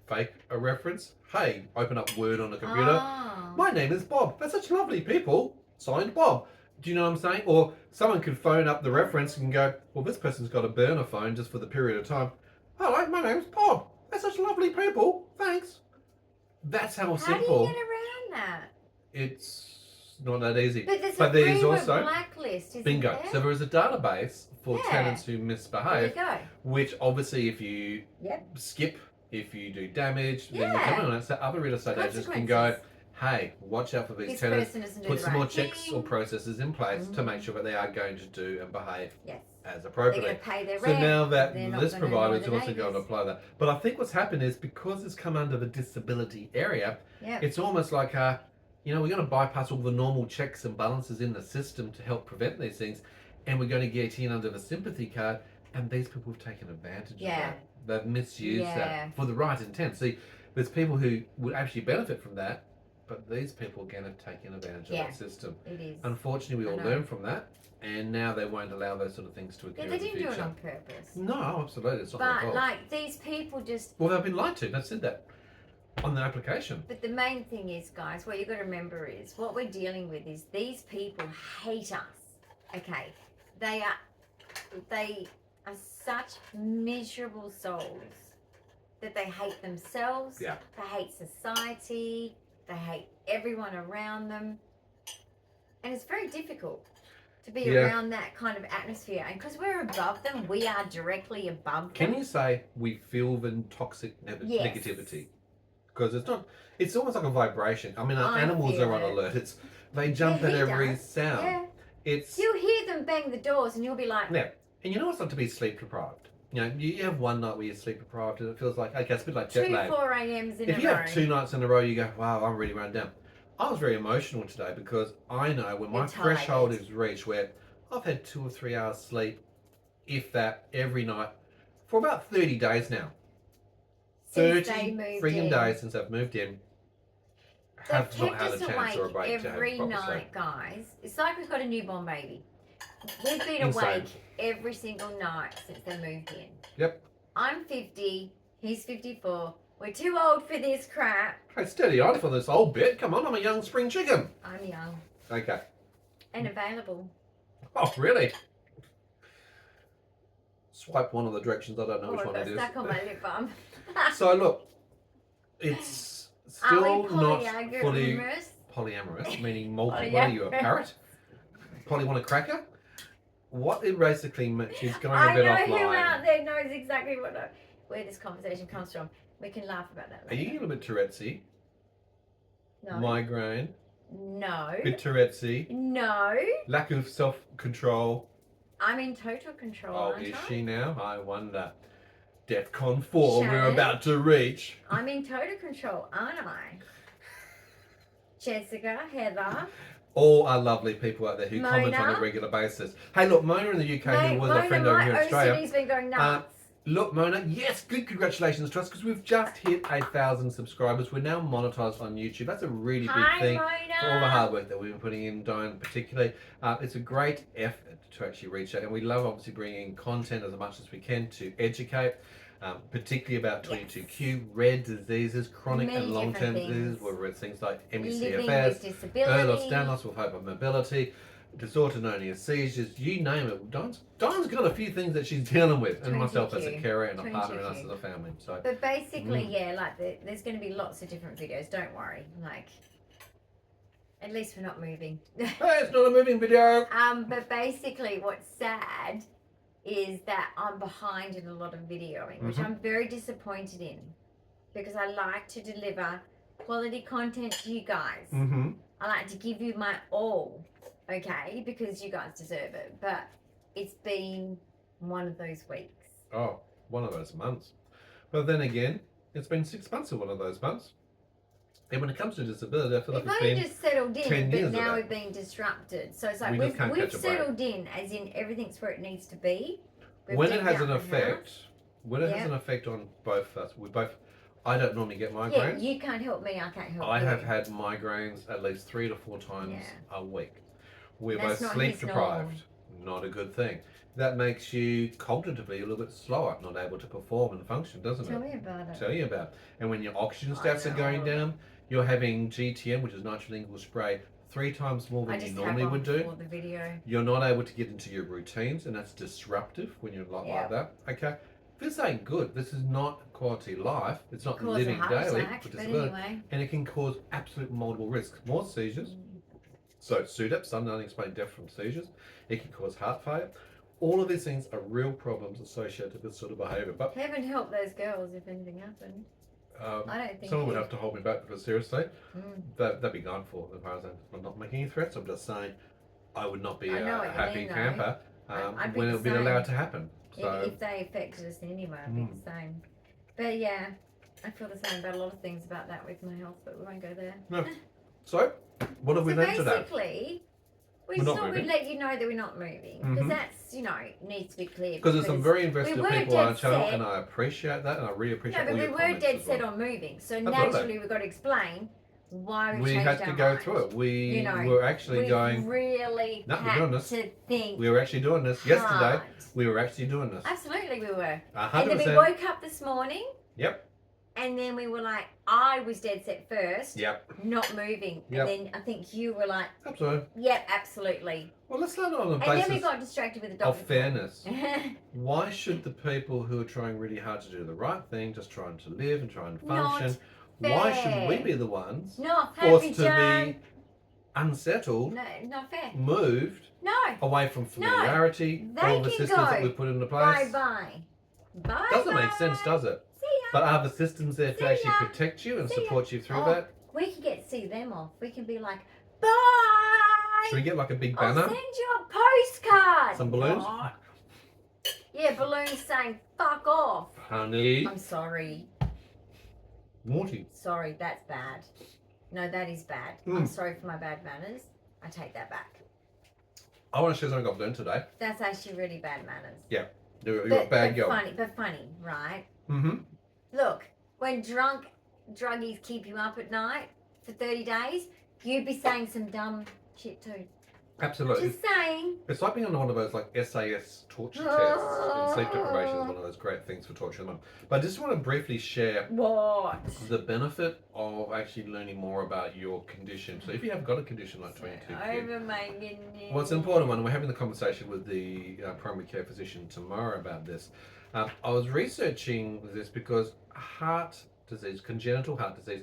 fake a reference. Hey, open up Word on a computer. Oh. My name is Bob. They're such lovely people. Signed Bob. Do you know what I'm saying? Or someone could phone up the reference and go, well, this person's got a burner phone just for the period of time. Hello, my name's Bob. They're such lovely people. Thanks. That's how simple. How do you get around that? It's not that easy. But there's But a there's freeware also blacklist, isn't bingo. there? So there is a database for Yeah. tenants who There you misbehave, go. which obviously if you Yep. skip, if you do damage, then Yeah. you're coming on it. So other real estate agents can go, Consequences. hey, watch out for these This tenants. person doesn't do Put the some right more checks thing. or processes in place to Mhm. make sure that they are going to do and behave Yes. as They're appropriately. going to pay their So rent. now that they're not this gonna provider annoy is the also going to neighbours. apply that. But I think what's happened is because it's come under the disability area, Yep. it's almost like we're going to bypass all the normal checks and balances in the system to help prevent these things, and we're going to get in under the sympathy card, and these people have taken advantage Yeah. of that. They've misused Yeah. that for the right intent. See, there's people who would actually benefit from that, but these people again have taken advantage Yeah. of that system. It is. Unfortunately, we I all know. learn from that, and now they won't allow those sort of things to occur Yeah, they in the didn't do it future. on purpose. No, absolutely, it's not their But fault. like these people just. Well, they've been lied to. They said that on the application. But the main thing is, guys, what you've got to remember is what we're dealing with is these people hate us. Okay, they are such miserable souls that they hate themselves. Yeah. They hate society. They hate everyone around them, and it's very difficult to be Yeah. around that kind of atmosphere. And because we're above them, we are directly above them. Can you say we feel the toxic Yes. negativity? Because it's not. It's almost like a vibration. I mean, our I animals feel are on it. alert. They jump Yeah, at he every does. sound. Yeah. It's You'll hear them bang the doors, and you'll be like, yeah. And you know what's not to be sleep deprived? You know, you have one night where you're sleep deprived, and it feels like okay, it's a bit like jet 2 lag. 4 a.m.s in If a you row. have 2 nights in a row, you go, wow, I'm really run down. I was very emotional today because I know when my You're threshold tired. is reached where I've had 2 or 3 hours sleep, if that, every night for about 30 days now. Since 30 they moved friggin' in. days since I've moved in. They've Have not kept had a us chance or a awake break to have every proper night, sleep. guys. It's like we've got a newborn baby. We've been Insane. awake every single night since they moved in. Yep. I'm 50, he's 54. We're too old for this crap. Hey, steady on for this old bit. Come on, I'm a young spring chicken. I'm young Okay. and available. Oh, really? Swipe one of the directions. I don't know Oh, which I've one got it stuck on is. my lip balm. So look, it's Are still we not fully polyamorous? polyamorous, meaning multiple. What are you, a Polyamorous. parrot? Polly want a cracker? What it basically means, she's going a I bit know who offline. out there knows exactly where this conversation comes from. We can laugh about that Are you later. a little bit Tourettesy? No. Migraine? No. Bit Tourettesy? No. Lack of self-control? I'm in total control, Oh, aren't is I? she now? I wonder. DEFCON 4 we're Sharon? about to reach. I'm in total control, aren't I? Jessica, Heather. All our lovely people out there who comment on Mona? a regular basis. Hey, look, Mona in the UK, who was Mona, a friend over my here in Australia. OCD's been going nuts. Look, Mona, yes, good congratulations to us because we've just hit 8,000 subscribers. We're now monetized on YouTube. That's a really big Hi, thing Mona. for all the hard work that we've been putting in, Dyan particularly. It's a great effort to actually reach out, and we love obviously bringing content as much as we can to educate, particularly about 22q, rare diseases, chronic Many and long-term different diseases, things. whether it's things like Living MECFS, with disability. early loss, down loss with hope of mobility, disorder known as seizures, you name it. Dawn's got a few things that she's dealing with, and myself as a 22Q. carer and a partner and us 22Q. as a family. So But basically, yeah, like there's going to be lots of different videos. Don't worry. Like, at least we're not moving. hey, it's not a moving video. But basically, what's sad is that I'm behind in a lot of videoing, which I'm very disappointed in, because I like to deliver quality content to you guys. I like to give you my all, okay, because you guys deserve it. But it's been one of those weeks. Oh, one of those months. But then again, it's been 6 months of one of those months. And when it comes to disability, I feel like We've it's only been just settled 10 in, but years of now that. we've been disrupted. So it's like We just can't we've catch a break. settled in, as in everything's where it needs to be. We've when it decked has out an the effect, house. when it has Yeah. an effect on both of us, I don't normally get Yeah, migraines. you can't help me, I can't help I you. have had migraines at least 3 to 4 times a week. We're That's both not sleep his deprived. Not a good thing. That makes you cognitively a little bit slower, not able to perform and function, doesn't Tell it? me about it. Tell you about it. And when your oxygen I stats are know. going down, you're having GTM, which is nitrolingual spray, 3 times more I than you just normally have would on do. for the video. You're not able to get into your routines, and that's disruptive when you're like that. Okay, this ain't good. This is not quality life. It's not Cause living a heart daily attack, with but disability, anyway. and it can cause absolute multiple risks. More seizures, so SUDEP, sudden unexplained death from seizures. It can cause heart failure. All of these things are real problems associated with this sort of behaviour. But Heaven help those girls if anything happened. I don't think someone would it- have to hold me back, because seriously, Mm. that'd be gone for. As far as I'm not making any threats, I'm just saying I would not be I know a what you happy mean, though. camper I'd be when the it would be same. allowed to happen. So If they affected us anyway, I'd be the same. But yeah, I feel the same about a lot of things about that with my health, but we won't go there. No. So, what have we learned today? Basically, we We're just not thought we'd moving. let you know that we're not moving, because that's, needs to be clear. Because there's some very invested we were people on our dead channel, set. and I appreciate that, and I really appreciate No, but all we your were comments dead as well. set on moving, so Absolutely. naturally we've got to explain why We changed had our to go mind. through it. We You know, were actually We've going. really No, we're had doing this. to think. We were actually doing this yesterday. hard. We were actually doing this. Absolutely, we were. 100%. And then we woke up this morning. Yep. And then we were like, I was dead set first. Yep. Not moving. Yep. And then I think you were like, Absolutely. yep, absolutely. Well, let's start on the And then we basis got distracted with the of doctor. fairness. Why should the people who are trying really hard to do the right thing, just trying to live and trying to Not function, why should we fair. be the ones Not forced happy, to John. be unsettled, No, not fair. moved No. away from familiarity, they all the can systems go. that we put into Bye place? bye. Bye. Doesn't make sense, does it? See ya. But are the systems there to See actually ya. protect you and See ya. support you through Oh, that? We can get to see them off. We can be like, bye. Should we get like a big I'll banner? send you a postcard. Some balloons? Oh. Yeah, balloons saying fuck off. Honey. I'm sorry. Naughty. Sorry, that's bad. No, that is bad. Mm. I'm sorry for my bad manners. I take that back. I want to share something I've learned today. That's actually really bad manners. You're a bad girl. But funny, right? Mm-hmm. Look, when druggies keep you up at night for 30 days, you'd be saying some dumb shit too. Absolutely. Just saying. It's like being on one of those like SAS torture tests. And sleep deprivation is one of those great things for torturing them. But I just want to briefly share What? the benefit of actually learning more about your condition. So if you have got a condition like 22q, Over my goodness. well, it's an important one. We're having the conversation with the primary care physician tomorrow about this. I was researching this because heart disease, congenital heart disease,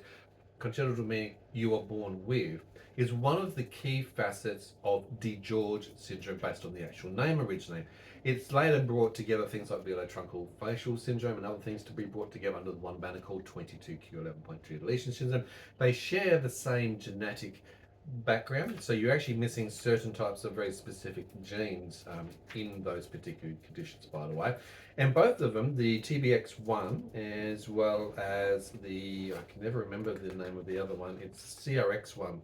congenital meaning you are born with, is one of the key facets of Deletion Syndrome based on the actual name originally. It's later brought together things like velotruncal facial syndrome and other things to be brought together under the one banner called 22q11.2 Deletion Syndrome. They share the same genetic background, so you're actually missing certain types of very specific genes in those particular conditions, by the way. And both of them, the TBX1 as well as the, I can never remember the name of the other one, it's CRX1.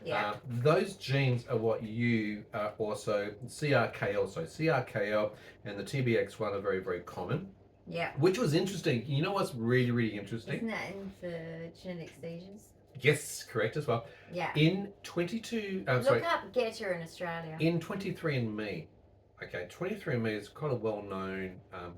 Yeah. Those genes are what you also, CRKL, so CRKL and the TBX1 are very, very common. Yeah. Which was interesting. You know what's really, really interesting? Isn't that in for genetic seizures? Yes, correct as well. Yeah. In 22, Look sorry, up Getter in Australia. in 23andMe. Okay, 23andMe is quite a well-known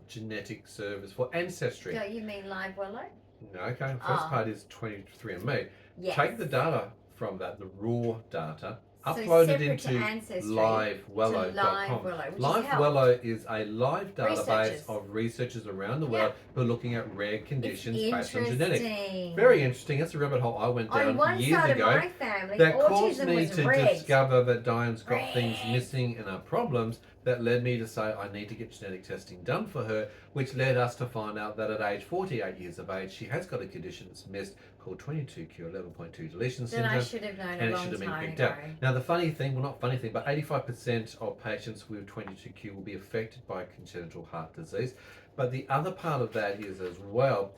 genetic service for ancestry. Don't you mean Live Willow? No, okay, the first Ah. part is 23andMe. Yes. Take the data from that, the raw data, uploaded separate to into Ancestry, livewello.com. LiveWello, which is help. LiveWello is a live database Researchers. of researchers around the world who are looking at rare conditions It's based on genetics. interesting. Very interesting. That's a rabbit hole I went On down one years side ago. of my family, That caused autism me was to red. discover that Dyan's got Red. things missing in her problems that led me to say I need to get genetic testing done for her, which led us to find out that at age 48 years of age, she has got a condition that's missed called 22q11.2 deletion That syndrome. I should have known And a it long should have been time picked ago. up. Now the funny thing, well not funny thing, but 85% of patients with 22q will be affected by congenital heart disease. But the other part of that is as well,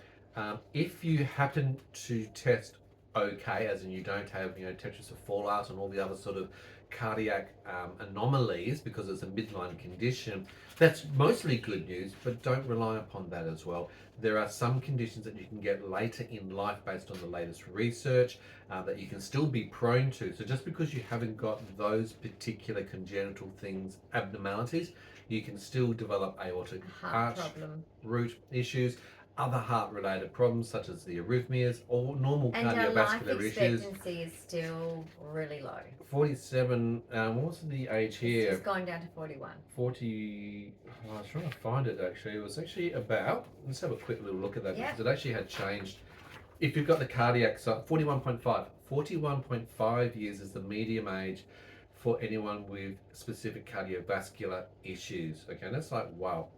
if you happen to test okay, as in you don't have, tetras of fallout and all the other sort of cardiac anomalies because it's a midline condition, that's mostly good news, but don't rely upon that as well. There are some conditions that you can get later in life based on the latest research that you can still be prone to. So just because you haven't got those particular congenital things, abnormalities, you can still develop aortic Heart arch problem. root issues, other heart-related problems such as the arrhythmias or normal And our life cardiovascular issues. expectancy is still really low. 47, what's the age here? It's gone down to 41. 40, I was trying to find it actually. It was actually about, let's have a quick little look at that Yeah. because it actually had changed. If you've got the cardiac side, 41.5. 41.5 years is the medium age for anyone with specific cardiovascular issues. Okay, and that's like, wow.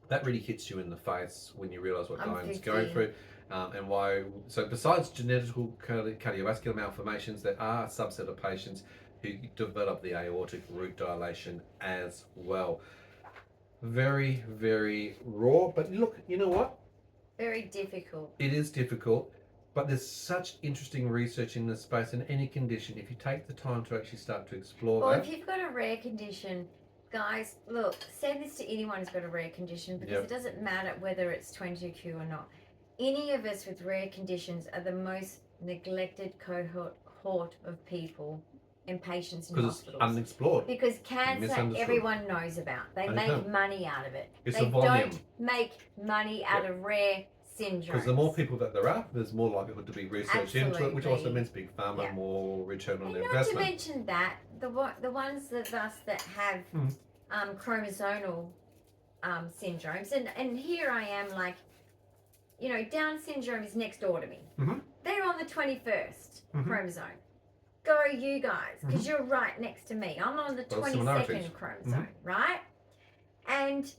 That really hits you in the face when you realise what I'm Dyan's 50. going through and why. So besides genetical cardiovascular malformations, there are a subset of patients who develop the aortic root dilation as well. Very, very raw. But look, you know what? Very difficult. It is difficult, but there's such interesting research in this space in any condition. If you take the time to actually start to explore Well, that. if you've got a rare condition, guys, look, send this to anyone who's got a rare condition because Yep. it doesn't matter whether it's 22q or not. Any of us with rare conditions are the most neglected cohort of people and patients in Because it's hospitals. unexplored. Because cancer, Misunderstood. everyone knows about. They make 100%. money out of it. It's They a volume. don't make money out of rare syndromes. Because the more people that there are, there's more likelihood to be research into it, which also Absolutely. means big pharma, Yeah. more return on And their not to investment. mention that the ones of us that have chromosomal syndromes, and here I am like, Down syndrome is next door to me. Mhm. They're on the 21st Mhm. chromosome. Go you guys, because you're right next to me. I'm on the Well, similarities. 22nd chromosome, right? And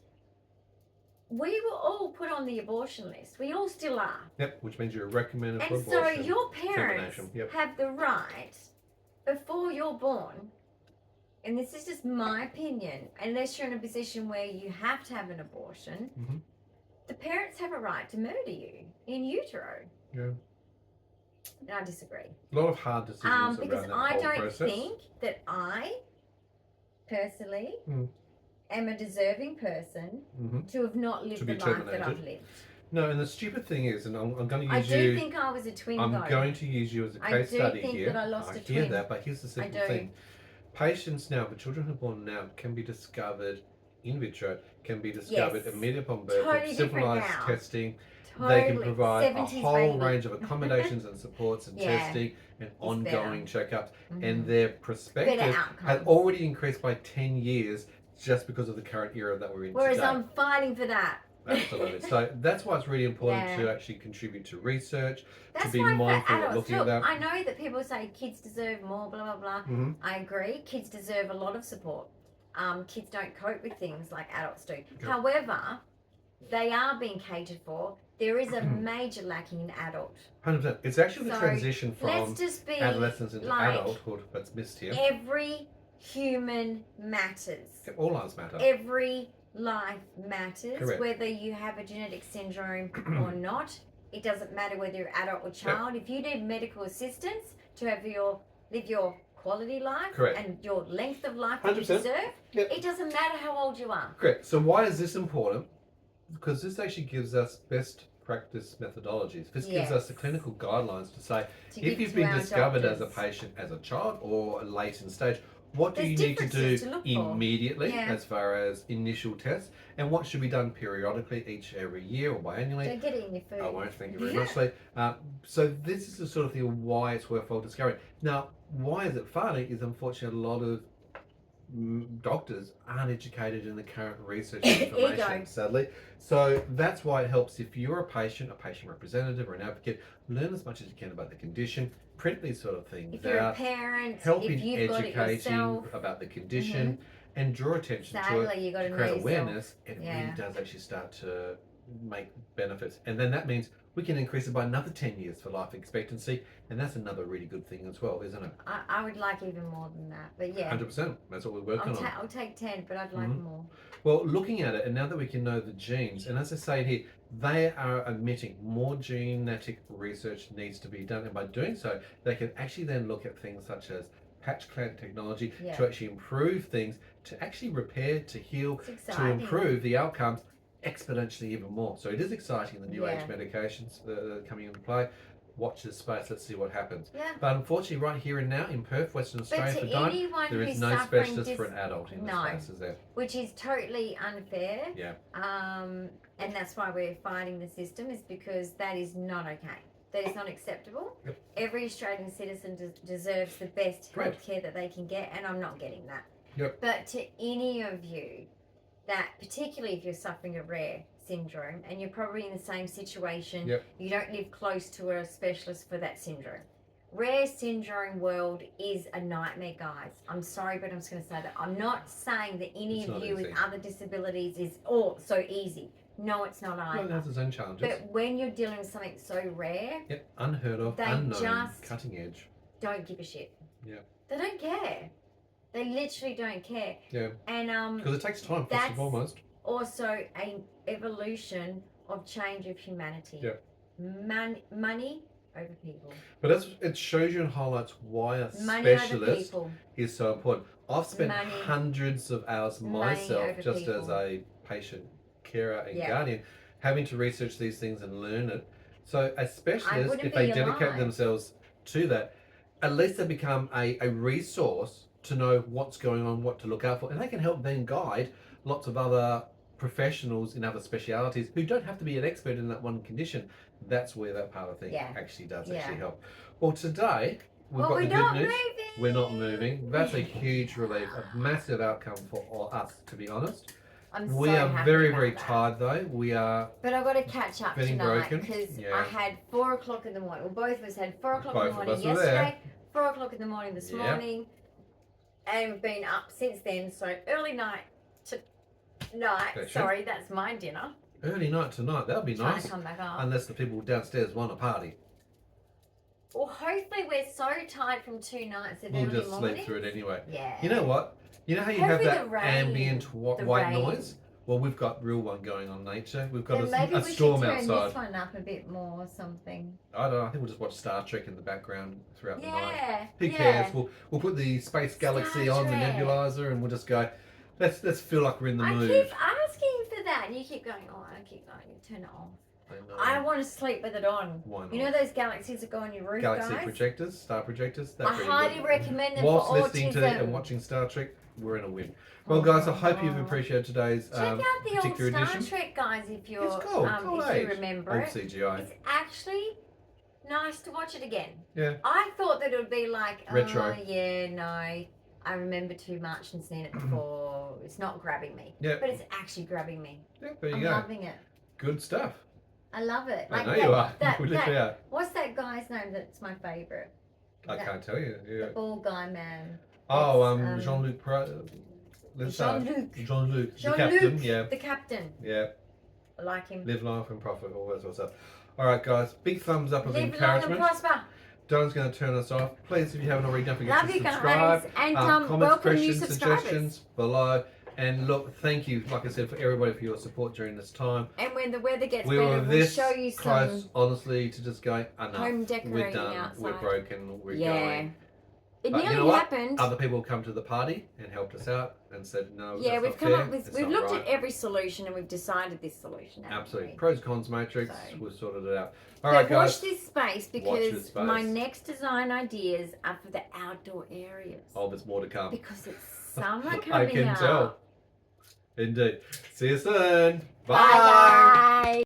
we were all put on the abortion list. We all still are. Yep, which means you're recommended for And so abortion. your parents termination, yep. have the right, before you're born, and this is just my opinion, unless you're in a position where you have to have an abortion, Mhm. the parents have a right to murder you in utero. Yeah. And I disagree. A lot of hard decisions Because around that I whole don't process. think that I, personally, Mm. am a deserving person Mhm. to have not lived To the be life that terminated. I've lived. No, and the stupid thing is, and I'm going to I use do you. think I was a twin I'm though. going to use you as a I case do study think here. that I lost a hear twin. that, but here's the simple do. thing: patients now, the children who are born now, can be discovered in vitro, can be discovered Yes. immediately upon birth Totally with different civilized now. testing. Totally. They can provide a 70s whole baby. range of accommodations and supports and Yeah. testing and ongoing checkups, Mhm. and their Better perspective has outcomes. already increased by 10 years just because of the current era that we're in Whereas today. I'm fighting for that. Absolutely. So that's why it's really important Yeah. to actually contribute to research, That's to be why mindful for of adults, looking look, at that. I know that people say kids deserve more, blah, blah, blah. hmm I agree. Kids deserve a lot of support. Kids don't cope with things like adults do. Yeah. However, they are being catered for. There is a major lacking in adult. 100%. It's actually the So, transition from Let's just be adolescence into like, adulthood that's missed here. every human matters. All lives matter. Every life matters, Correct. whether you have a genetic syndrome or not. It doesn't matter whether you're adult or child. If you need medical assistance to have live your quality life Correct. and your length of life that you 100%. deserve, Yep. it doesn't matter how old you are. Correct. So why is this important? Because this actually gives us best practice methodologies. This gives us the clinical guidelines to say, To if give you've to been our discovered as a doctors. patient as a child or late in stage, what do There's you need to do differences to look for. immediately Yeah. as far as initial tests, and what should be done periodically every year or biannually? Don't get it in your food. I won't, thank you very much, Lee. So this is the sort of thing of why it's worthwhile discovering. Now, why is it funny is unfortunately a lot of doctors aren't educated in the current research information, sadly. So that's why it helps if you're a patient representative or an advocate, learn as much as you can about the condition, print these sort of things If you're out, a parent, help if in you've got it educating yourself, about the condition and draw attention to sadly, it, you got to to know create yourself. awareness, it really does actually start to make benefits. And then that means we can increase it by another 10 years for life expectancy, and that's another really good thing as well, isn't it? I would like even more than that, but yeah. 100%. That's what we're working on. I'll take 10, but I'd like more. Well, looking at it, and now that we can know the genes, and as I say here, they are admitting more genetic research needs to be done, and by doing so, they can actually then look at things such as patch clamp technology to actually improve things, to actually repair, to heal, to improve the outcomes exponentially even more. So it is exciting, the new age medications coming into play. Watch this space, let's see what happens. But unfortunately, right here and now in Perth, Western Australia, for Dyan, there is no specialist for an adult in this space, is there? Which is totally unfair. Yeah. And that's why we're fighting the system, is because that is not okay. That is not acceptable. Yep. Every Australian citizen deserves the best health care that they can get, and I'm not getting that. Yep. But to any of you, that particularly if you're suffering a rare syndrome and you're probably in the same situation, you don't live close to a specialist for that syndrome. Rare syndrome world is a nightmare, guys. I'm sorry, but I'm just going to say that. I'm not saying that any of you with other disabilities is all so easy. No, it's not either. Well, it has its own challenges. But when you're dealing with something so rare, unheard of, unknown, cutting edge, don't give a shit. Yeah. They don't care. They literally don't care. Yeah. And because it takes time, first and foremost. Also an evolution of change of humanity. Yeah. Money over people. But it shows you and highlights why a specialist is so important. I've spent hundreds of hours myself just as a patient carer and guardian having to research these things and learn it. So a specialist, if they dedicate themselves to that, at least they become a resource to know what's going on, what to look out for, and they can help then guide lots of other professionals in other specialities who don't have to be an expert in that one condition. That's where that part of thing actually does actually help. Well, today we've got the good news. We're not moving. That's a huge relief, a massive outcome for us, to be honest. We are very, very tired though. We are. But I've got to catch up tonight because I had 4 o'clock in the morning. Well, both of us had 4 o'clock in the morning yesterday, 4 o'clock in the morning this morning, and we've been up since then. So early night to night. Sorry, that's my dinner. Early night tonight. That would be nice. To come back up. Unless the people downstairs want a party. Well, hopefully we're so tired from 2 nights of early morning. We'll just sleep through it anyway. Yeah. You know what? You know how you have that ambient white noise? Well, we've got real one going on nature. We've got a storm outside. Maybe we should turn this one up a bit more or something. I don't know. I think we'll just watch Star Trek in the background throughout the night. Yeah. Who cares? We'll put the Space Galaxy on, the nebulizer, and we'll just go, let's feel like we're in the mood. I keep asking for that, and you keep going, I keep going, you turn it off. I want to sleep with it on. Why not? You know those galaxies that go on your roof, Galaxy projectors, star projectors. I highly recommend them Whilst for listening autism. to it and watching Star Trek, we're in a win. Well, guys, I hope you've appreciated today's Check out the old particular Star edition. Trek, guys, if you're It's cool. if you remember old it. CGI. It's actually nice to watch it again. Yeah. I thought that it would be like, retro. Oh, yeah, no, I remember too much and seen it before. It's not grabbing me. Yeah. But it's actually grabbing me. Yeah, there you I'm go. loving it. Good stuff. I love it. I know you are. We literally are. What's that guy's name that's my favourite? I can't tell you. Yeah. The bald guy man. Oh, Jean-Luc. Jean-Luc. Jean-Luc. The captain. Yeah. The captain. Yeah. I like him. Live, laugh, and profit. All that sort of stuff. All right, guys. Big thumbs up of encouragement. Live long and prosper. Don's going to turn us off. Please, if you haven't already, don't forget Love to you subscribe. Guys. And comments, welcome new questions, subscribers. suggestions below. And look, thank you, like I said, for everybody for your support during this time. And when the weather gets we better, were we'll this show you some close, honestly, to just going, enough. home decorating we're done. outside. We're broken. We're going. It But nearly you know what? happened. Other people come to the party and helped us out and said, no, Yeah, that's we've not come fair. up with, It's we've not looked right. at every solution and we've decided this solution. Absolutely. We? Pros, cons matrix, So- we've sorted it out. All right, But watch guys. this space Watch because this space. my next design ideas are for the outdoor areas. Oh, there's more to come. Because it's summer coming I can up. tell. Indeed. See you soon. Bye guys.